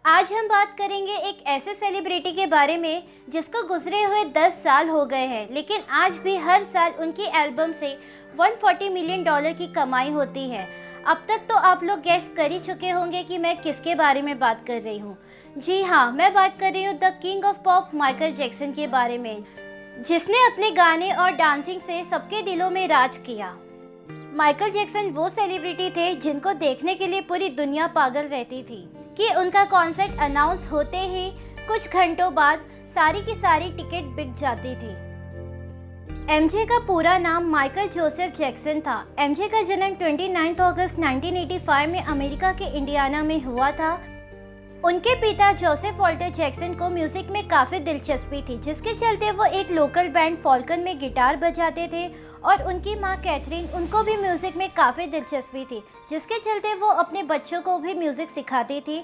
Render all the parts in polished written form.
आज हम बात करेंगे एक ऐसे सेलिब्रिटी के बारे में जिसको गुजरे हुए 10 साल हो गए हैं, लेकिन आज भी हर साल उनकी एल्बम से 140 मिलियन डॉलर की कमाई होती है। अब तक तो आप लोग गैस कर ही चुके होंगे कि मैं किसके बारे में बात कर रही हूँ। जी हाँ, मैं बात कर रही हूँ the king of pop Michael Jackson के बारे में, जिसने अपने गाने और डांसिंग से सबके दिलों में राज किया। माइकल जैक्सन वो सेलिब्रिटी थे जिनको देखने के लिए पूरी दुनिया पागल रहती थी कि उनका कॉन्सर्ट अनाउंस होते ही कुछ घंटों बाद सारी की सारी टिकट बिक जाती थी। एमजे का पूरा नाम माइकल जोसेफ जैक्सन था। एमजे का जन्म 29 अगस्त 1985 में अमेरिका के इंडियाना में हुआ था। उनके पिता जोसेफ वॉल्टर जैक्सन को म्यूजिक में काफ़ी दिलचस्पी थी, जिसके चलते वो एक लोकल बैंड फॉल्कन में गिटार बजाते थे, और उनकी माँ कैथरीन, उनको भी म्यूज़िक में काफ़ी दिलचस्पी थी, जिसके चलते वो अपने बच्चों को भी म्यूज़िक सिखाती थी।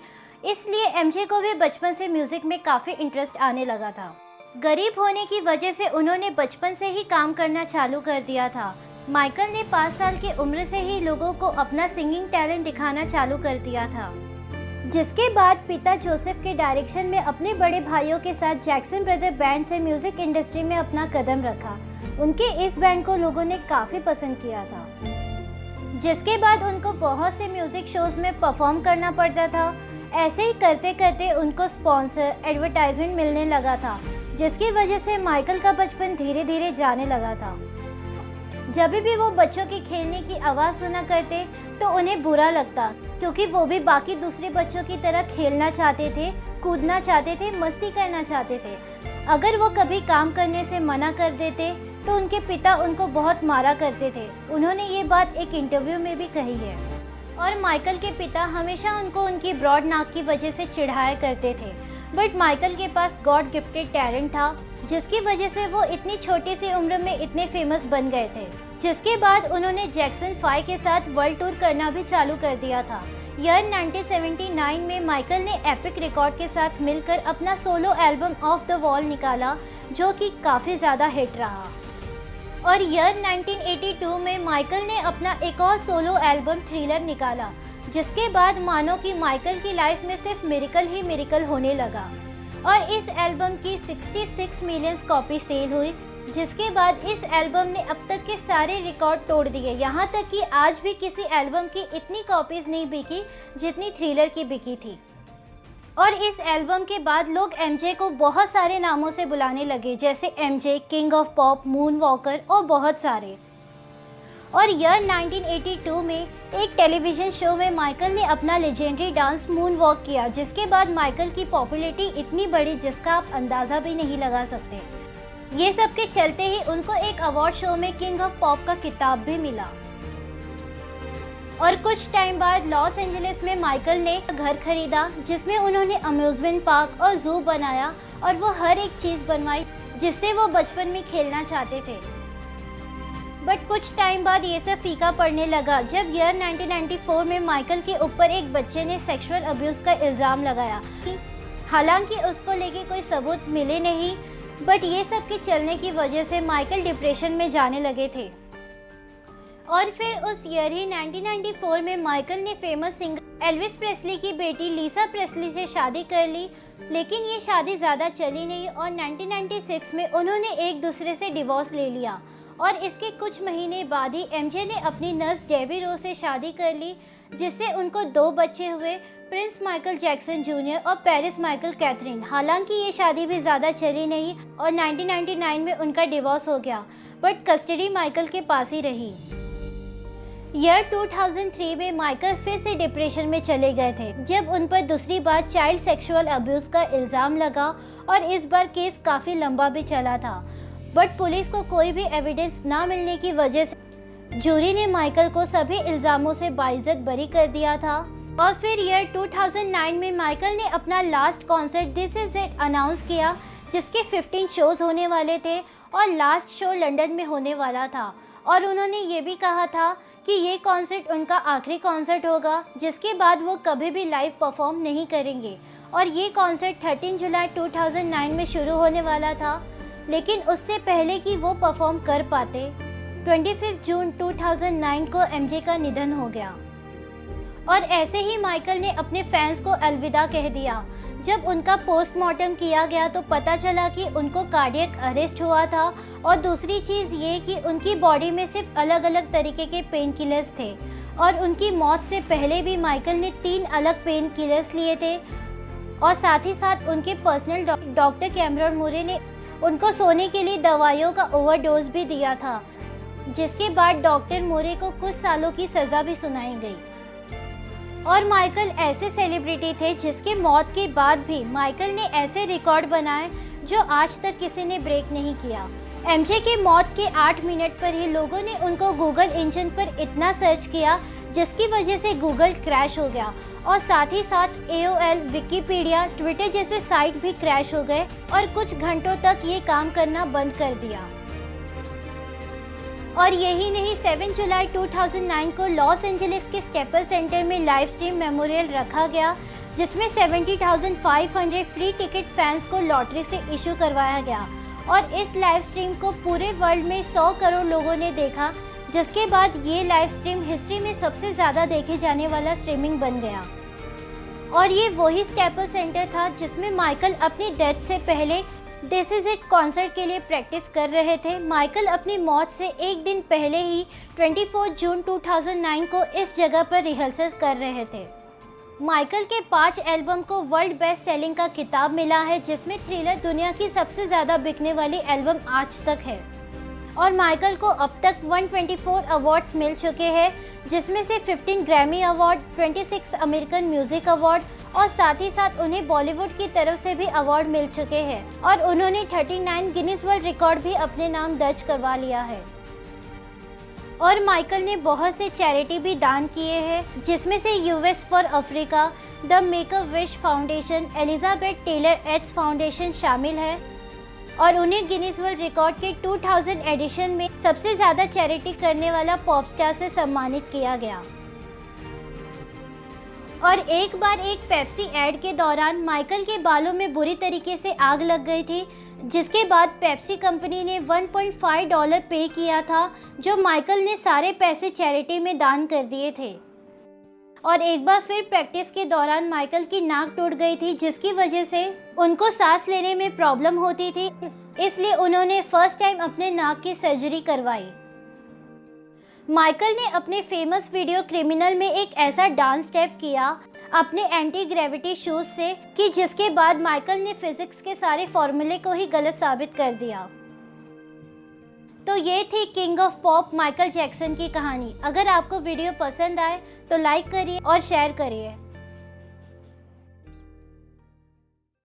इसलिए एमजे को भी बचपन से म्यूज़िक में काफ़ी इंटरेस्ट आने लगा था। गरीब होने की वजह से उन्होंने बचपन से ही काम करना चालू कर दिया था। माइकल ने 5 साल की उम्र से ही लोगों को अपना सिंगिंग टैलेंट दिखाना चालू कर दिया था, जिसके बाद पिता जोसेफ के डायरेक्शन में अपने बड़े भाइयों के साथ जैक्सन ब्रदर बैंड से म्यूज़िक इंडस्ट्री में अपना कदम रखा। उनके इस बैंड को लोगों ने काफ़ी पसंद किया था, जिसके बाद उनको बहुत से म्यूज़िक शोज़ में परफॉर्म करना पड़ता था। ऐसे ही करते करते उनको स्पॉन्सर, एडवर्टाइजमेंट मिलने लगा था, जिसकी वजह से माइकल का बचपन धीरे धीरे जाने लगा था। जब भी वो बच्चों के खेलने की आवाज़ सुना करते तो उन्हें बुरा लगता, क्योंकि वो भी बाकी दूसरे बच्चों की तरह खेलना चाहते थे, कूदना चाहते थे, मस्ती करना चाहते थे। अगर वो कभी काम करने से मना कर देते तो उनके पिता उनको बहुत मारा करते थे। उन्होंने ये बात एक इंटरव्यू में भी कही है। और माइकल के पिता हमेशा उनको उनकी ब्रॉड नाक की वजह से चिढ़ाया करते थे, बट माइकल के पास गॉड गिफ्टेड टैलेंट था, जिसकी वजह से वो इतनी छोटी सी उम्र में इतने फेमस बन गए थे। जिसके बाद उन्होंने जैक्सन 5 के साथ वर्ल्ड टूर करना भी चालू कर दिया था। ईयर 1979 में माइकल ने एपिक रिकॉर्ड के साथ मिलकर अपना solo album of the wall निकाला, जो कि काफ़ी ज़्यादा हिट रहा। और ईयर 1982 में माइकल ने अपना एक और सोलो एल्बम थ्रिलर निकाला, जिसके बाद मानो कि माइकल की लाइफ में सिर्फ मिरेकल ही मिरेकल होने लगा। और इस एल्बम की 66 मिलियन कॉपी सेल हुई, जिसके बाद इस एल्बम ने अब तक के सारे रिकॉर्ड तोड़ दिए। यहाँ तक कि आज भी किसी एल्बम की इतनी कॉपीज़ नहीं बिकी जितनी थ्रिलर की बिकी थी। और इस एल्बम के बाद लोग एमजे को बहुत सारे नामों से बुलाने लगे, जैसे MJ, king of pop, moon walker और बहुत सारे। और ईयर 1982 में एक टेलीविज़न शो में माइकल ने अपना लेजेंडरी डांस मून वॉक किया, जिसके बाद माइकल की पॉपुलैरिटी इतनी बढ़ी जिसका आप अंदाज़ा भी नहीं लगा सकते। ये सब के चलते ही उनको एक अवार्ड शो में किंग ऑफ पॉप का खिताब भी मिला। और कुछ टाइम बाद लॉस एंजलिस में माइकल ने घर खरीदा, जिसमें उन्होंने अम्यूज़मेंट पार्क और जू बनाया, और वो हर एक चीज़ बनवाई जिससे वो बचपन में खेलना चाहते थे। बट कुछ टाइम बाद ये सब फीका पड़ने लगा, जब ईयर 1994 में माइकल के ऊपर एक बच्चे ने सेक्सुअल अब्यूज़ का इल्ज़ाम लगाया। हालांकि उसको लेके कोई सबूत मिले नहीं, बट ये सब के चलने की वजह से माइकल डिप्रेशन में जाने लगे थे। और फिर उस ईयर ही 1994 में माइकल ने फेमस सिंगर एल्विस प्रेस्ली की बेटी लीसा प्रेस्ली से शादी कर ली, लेकिन ये शादी ज़्यादा चली नहीं, और 1996 में उन्होंने एक दूसरे से डिवोर्स ले लिया। और इसके कुछ महीने बाद ही एमजे ने अपनी नर्स डेबी रोज से शादी कर ली, जिससे उनको 2 बच्चे हुए, प्रिंस माइकल जैक्सन जूनियर और पेरिस माइकल कैथरीन। हालांकि ये शादी भी ज़्यादा चली नहीं और 1999 में उनका डिवोर्स हो गया, बट कस्टडी माइकल के पास ही रही। ईयर 2003 में माइकल फिर से डिप्रेशन में चले गए थे, जब उन पर दूसरी बार चाइल्ड सेक्सुअल अब्यूज़ का इल्ज़ाम लगा, और इस बार केस काफ़ी लंबा भी चला था। बट पुलिस को कोई भी एविडेंस ना मिलने की वजह से जूरी ने माइकल को सभी इल्ज़ामों से बाइज्जत बरी कर दिया था। और फिर ईयर 2009 में माइकल ने अपना last concert this is it announce किया, जिसके 15 शोज़ होने वाले थे, और लास्ट शो लंदन में होने वाला था। और उन्होंने ये भी कहा था कि ये कॉन्सर्ट उनका आखिरी कॉन्सर्ट होगा, जिसके बाद वो कभी भी लाइव परफॉर्म नहीं करेंगे। और ये कॉन्सर्ट 13 जुलाई 2009 में शुरू होने वाला था, लेकिन उससे पहले कि वो परफॉर्म कर पाते, 25 जून 2009 को एमजे का निधन हो गया। और ऐसे ही माइकल ने अपने फैंस को अलविदा कह दिया। जब उनका पोस्टमार्टम किया गया तो पता चला कि उनको कार्डियक अरेस्ट हुआ था, और दूसरी चीज़ ये कि उनकी बॉडी में सिर्फ अलग अलग तरीके के पेन किलर्स थे, और उनकी मौत से पहले भी माइकल ने 3 अलग पेन किलर्स लिए थे, और साथ ही साथ उनके पर्सनल डॉक्टर कैमरन मूरे ने उनको सोने के लिए दवाइयों का ओवरडोज भी दिया था, जिसके बाद डॉक्टर मूरे को कुछ सालों की सज़ा भी सुनाई गई। और माइकल ऐसे सेलिब्रिटी थे जिसके मौत के बाद भी माइकल ने ऐसे रिकॉर्ड बनाए जो आज तक किसी ने ब्रेक नहीं किया। एमजे के मौत के 8 मिनट पर ही लोगों ने उनको गूगल इंजन पर इतना सर्च किया जिसकी वजह से गूगल क्रैश हो गया, और साथ ही साथ AOL, विकिपीडिया, ट्विटर जैसे साइट भी क्रैश हो गए और कुछ घंटों तक ये काम करना बंद कर दिया। और यही नहीं, 7 जुलाई 2009 को लॉस एंजलिस के स्टेपल सेंटर में लाइव स्ट्रीम मेमोरियल रखा गया, जिसमें 70,500 फ्री टिकट फैंस को लॉटरी से इशू करवाया गया, और इस लाइव स्ट्रीम को पूरे वर्ल्ड में 100 करोड़ लोगों ने देखा, जिसके बाद ये लाइव स्ट्रीम हिस्ट्री में सबसे ज़्यादा देखे जाने वाला स्ट्रीमिंग बन गया। और ये वही स्टेपल सेंटर था जिसमें माइकल अपनी डेथ से पहले दिस इज इट कॉन्सर्ट के लिए प्रैक्टिस कर रहे थे। माइकल अपनी मौत से एक दिन पहले ही 24 जून 2009 को इस जगह पर रिहर्सल कर रहे थे। माइकल के 5 एल्बम को वर्ल्ड बेस्ट सेलिंग का खिताब मिला है, जिसमें थ्रिलर दुनिया की सबसे ज़्यादा बिकने वाली एल्बम आज तक है। और माइकल को अब तक 124 अवार्ड्स मिल चुके हैं, जिसमें से 15 Grammy award, 26 American music award, और साथ ही साथ उन्हें बॉलीवुड की तरफ से भी अवार्ड मिल चुके हैं, और उन्होंने 39 गिनीज वर्ल्ड रिकॉर्ड भी अपने नाम दर्ज करवा लिया है। और माइकल ने बहुत से चैरिटी भी दान किए हैं, जिसमें से US for Africa, the Make A Wish Foundation, Elizabeth Taylor AIDS Foundation शामिल है, और उन्हें गिनीज वर्ल्ड रिकॉर्ड के 2000 एडिशन में सबसे ज़्यादा चैरिटी करने वाला पॉप स्टार से सम्मानित किया गया। और एक बार एक पेप्सी ऐड के दौरान माइकल के बालों में बुरी तरीके से आग लग गई थी, जिसके बाद पेप्सी कंपनी ने $1.5 पे किया था, जो माइकल ने सारे पैसे चैरिटी में दान कर दिए थे। और एक बार फिर प्रैक्टिस के दौरान माइकल की नाक टूट गई थी, जिसकी वजह से उनको सांस लेने में प्रॉब्लम होती थी, इसलिए उन्होंने फर्स्ट टाइम अपने नाक की सर्जरी करवाई। माइकल ने अपने फेमस वीडियो क्रिमिनल में एक ऐसा डांस स्टेप किया अपने एंटी ग्रेविटी शूज से कि जिसके बाद माइकल ने फिजिक्स के सारे फॉर्मूले को ही गलत साबित कर दिया। तो ये थी king of pop Michael Jackson की कहानी। अगर आपको वीडियो पसंद आए तो लाइक करिए और शेयर करिए।